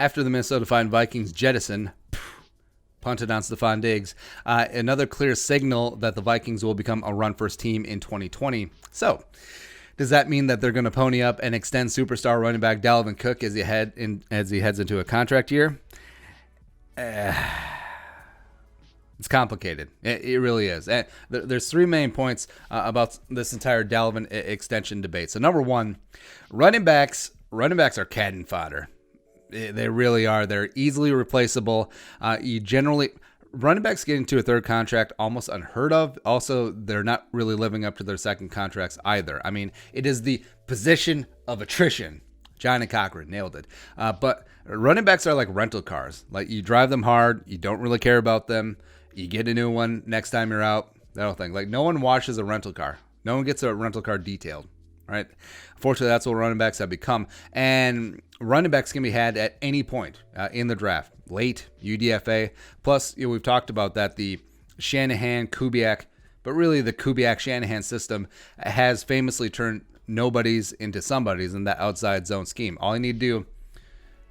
after the Minnesota Vikings jettison punted on Stephon Diggs, another clear signal that the Vikings will become a run-first team in 2020. So, does that mean that they're going to pony up and extend superstar running back Dalvin Cook as he heads into a contract year? It's complicated. It really is. And there's three main points about this entire Dalvin extension debate. So, number one, running backs are cannon fodder. They really are. They're easily replaceable. Running backs getting to a third contract, almost unheard of. Also, they're not really living up to their second contracts either. I mean, it is the position of attrition. John and Cochran nailed it. But running backs are like rental cars. Like, you drive them hard. You don't really care about them. You get a new one next time you're out. That whole thing. Like, no one washes a rental car. No one gets a rental car detailed. Right? Unfortunately, that's what running backs have become. And running backs can be had at any point in the draft. Late, UDFA. Plus, we've talked about that, the Shanahan, Kubiak, but really the Kubiak-Shanahan system has famously turned nobodies into somebodies in that outside zone scheme. All you need to do,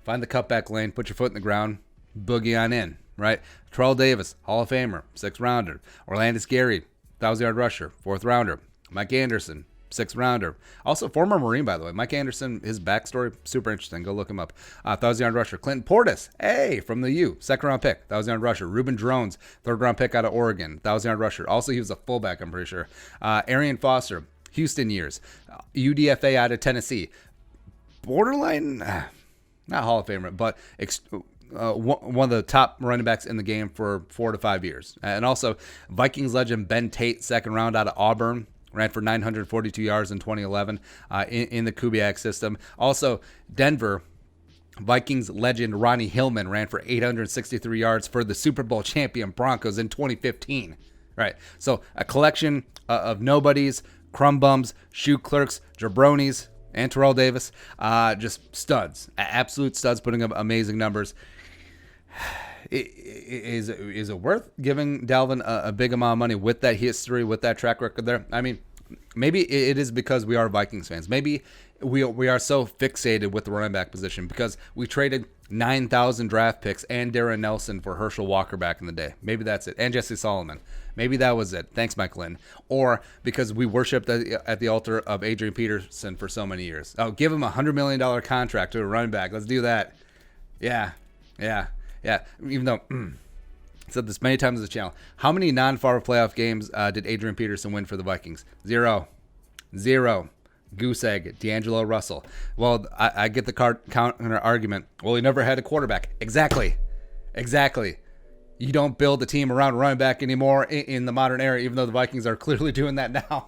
find the cutback lane, put your foot in the ground, boogie on in, right? Terrell Davis, Hall of Famer, 6th rounder. Orlandis Gary, 1,000-yard rusher, 4th rounder. Mike Anderson, 6th rounder. Also, former Marine, by the way. Mike Anderson, his backstory, super interesting. Go look him up. 1,000-yard rusher. Clinton Portis, from the U. 2nd-round pick, 1,000-yard rusher. Ruben Drones, 3rd-round pick out of Oregon, 1,000-yard rusher. Also, he was a fullback, I'm pretty sure. Arian Foster, Houston years. UDFA out of Tennessee. Borderline, not Hall of Famer, but one of the top running backs in the game for 4 to 5 years. And also, Vikings legend Ben Tate, 2nd round out of Auburn. Ran for 942 yards in 2011 in the Kubiak system. Also, Denver, Vikings legend Ronnie Hillman ran for 863 yards for the Super Bowl champion Broncos in 2015. Right. So a collection of nobodies, crumb bums, shoe clerks, jabronis, and Terrell Davis. Just studs. Absolute studs, putting up amazing numbers. Is it worth giving Dalvin a big amount of money with that history, with that track record there? I mean, maybe it is because we are Vikings fans. Maybe we are so fixated with the running back position because we traded 9,000 draft picks and Darren Nelson for Herschel Walker back in the day. Maybe that's it. And Jesse Solomon. Maybe that was it. Thanks, Mike Lynn. Or because we worshipped at the altar of Adrian Peterson for so many years. Oh, give him a $100 million contract to a running back. Let's do that. Yeah. Even though I've said this many times on the channel, how many non-FAR playoff games did Adrian Peterson win for the Vikings? Zero. Goose egg, D'Angelo Russell. Well, I get the counter argument. Well, he never had a quarterback. Exactly. You don't build a team around running back anymore in the modern era, even though the Vikings are clearly doing that now.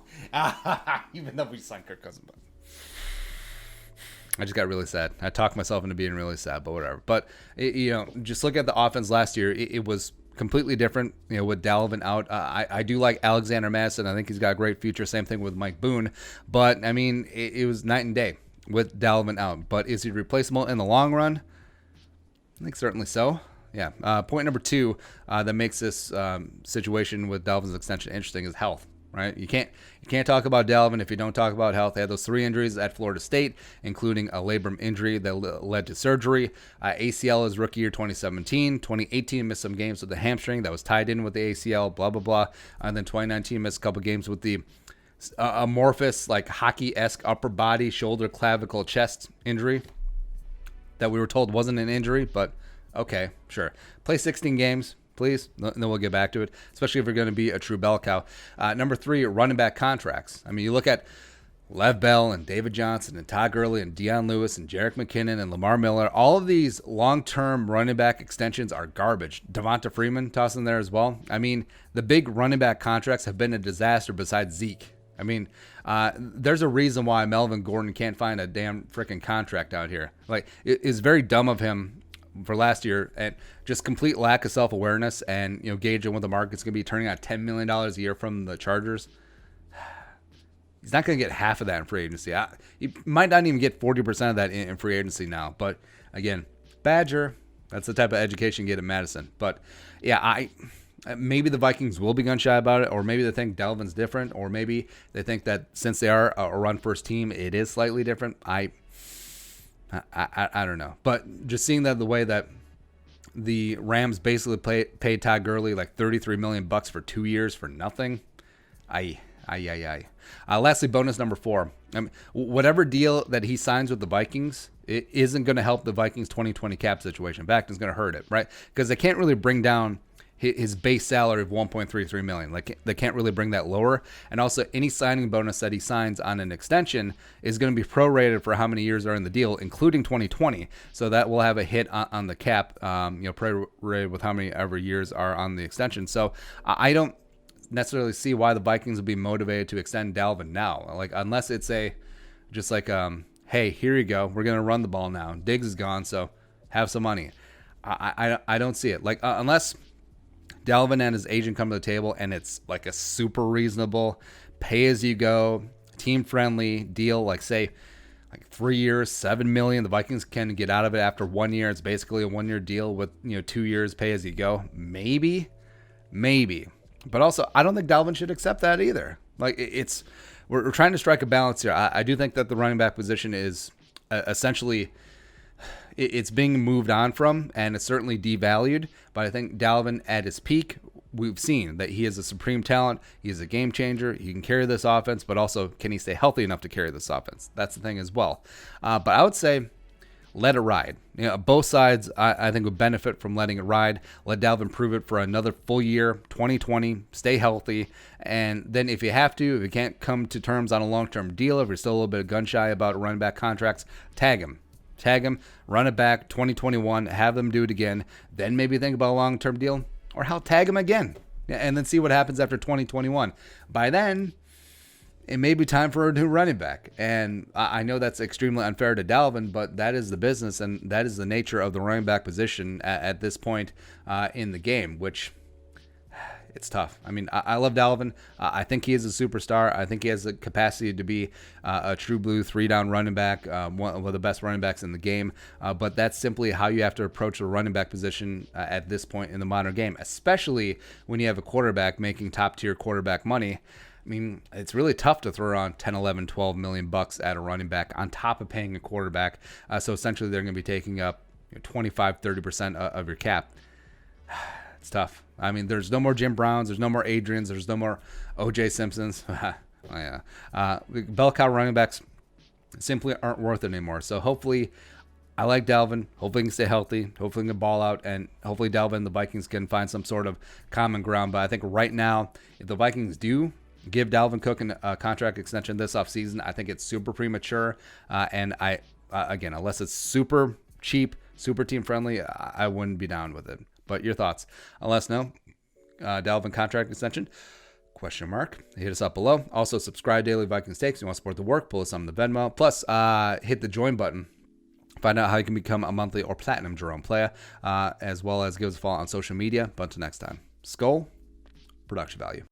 Even though we signed Kirk Cousins. I just got really sad. I talked myself into being really sad, but whatever. But, just look at the offense last year. It was completely different, with Dalvin out. I do like Alexander Madison. I think he's got a great future. Same thing with Mike Boone. But, I mean, it was night and day with Dalvin out. But is he replaceable in the long run? I think certainly so. Yeah. Point number 2 that makes this situation with Dalvin's extension interesting is health. Right, you can't talk about Dalvin if you don't talk about health. They had those 3 injuries at Florida State, including a labrum injury that led to surgery. ACL his rookie year 2017, 2018 missed some games with the hamstring that was tied in with the ACL. Blah blah blah, and then 2019 missed a couple games with the amorphous, like hockey-esque upper body, shoulder, clavicle, chest injury that we were told wasn't an injury, but okay, sure. Play 16 games. Please, and then we'll get back to it, especially if you're going to be a true bell cow. Number 3, running back contracts. I mean, you look at Lev Bell and David Johnson and Todd Gurley and Deion Lewis and Jerick McKinnon and Lamar Miller. All of these long-term running back extensions are garbage. Devonta Freeman tossed in there as well. I mean, the big running back contracts have been a disaster besides Zeke. I mean, there's a reason why Melvin Gordon can't find a damn freaking contract out here. Like, it's very dumb of him for last year, and just complete lack of self-awareness and gauging what the market's going to be, turning out $10 million a year from the Chargers. He's not going to get half of that in free agency. He might not even get 40% of that in free agency now. But again, Badger, that's the type of education you get at Madison. But yeah, maybe the Vikings will be gun shy about it, or maybe they think Dalvin's different, or maybe they think that since they are a run first team, it is slightly different. I don't know. But just seeing that the way that the Rams basically paid Todd Gurley like $33 million for 2 years for nothing. Lastly, bonus number 4. Whatever deal that he signs with the Vikings, it isn't going to help the Vikings 2020 cap situation. In fact, it's going to hurt it, right? Because they can't really bring down his base salary of $1.33 million. Like, they can't really bring that lower. And also, any signing bonus that he signs on an extension is going to be prorated for how many years are in the deal, including 2020. So that will have a hit on the cap, prorated with how many ever years are on the extension. So I don't necessarily see why the Vikings would be motivated to extend Dalvin now. Like, unless it's hey, here you go, we're going to run the ball now. Diggs is gone, so have some money. I don't see it. Like, unless Dalvin and his agent come to the table and it's like a super reasonable pay-as-you-go, team-friendly deal, like say like 3 years, $7 million. The Vikings can get out of it after 1 year. It's basically a 1-year deal with 2 years pay-as-you-go. Maybe. But also, I don't think Dalvin should accept that either. Like, we're trying to strike a balance here. I do think that the running back position is essentially, it's being moved on from, and it's certainly devalued. But I think Dalvin at his peak, we've seen that he is a supreme talent. He is a game changer. He can carry this offense, but also can he stay healthy enough to carry this offense? That's the thing as well. But I would say let it ride. Both sides, I think, would benefit from letting it ride. Let Dalvin prove it for another full year, 2020. Stay healthy. And then if you have to, if you can't come to terms on a long-term deal, if you're still a little bit gun-shy about running back contracts, tag him, run it back, 2021, have them do it again. Then maybe think about a long-term deal. Or hell, tag him again. And then see what happens after 2021. By then, it may be time for a new running back. And I know that's extremely unfair to Dalvin, but that is the business and that is the nature of the running back position at this point in the game, which it's tough. I mean, I love Dalvin. I think he is a superstar. I think he has the capacity to be a true blue 3-down running back, one of the best running backs in the game. But that's simply how you have to approach the running back position at this point in the modern game, especially when you have a quarterback making top-tier quarterback money. I mean, it's really tough to throw around 10, 11, 12 million bucks at a running back on top of paying a quarterback. So essentially they're going to be taking up 25, 30% of your cap. It's tough. I mean, there's no more Jim Browns. There's no more Adrians. There's no more O.J. Simpsons. Bell cow running backs simply aren't worth it anymore. So hopefully, I like Dalvin. Hopefully he can stay healthy. Hopefully he can ball out. And hopefully Dalvin and the Vikings can find some sort of common ground. But I think right now, if the Vikings do give Dalvin Cook a contract extension this offseason, I think it's super premature. And again, unless it's super cheap, super team friendly, I wouldn't be down with it. But your thoughts? Let us know. Dalvin contract extension? ? Hit us up below. Also, subscribe Daily Vikings Takes. You want to support the work, pull us on the Venmo. Plus, hit the join button. Find out how you can become a monthly or platinum Jerome player, as well as give us a follow on social media. But until next time, Skull, production value.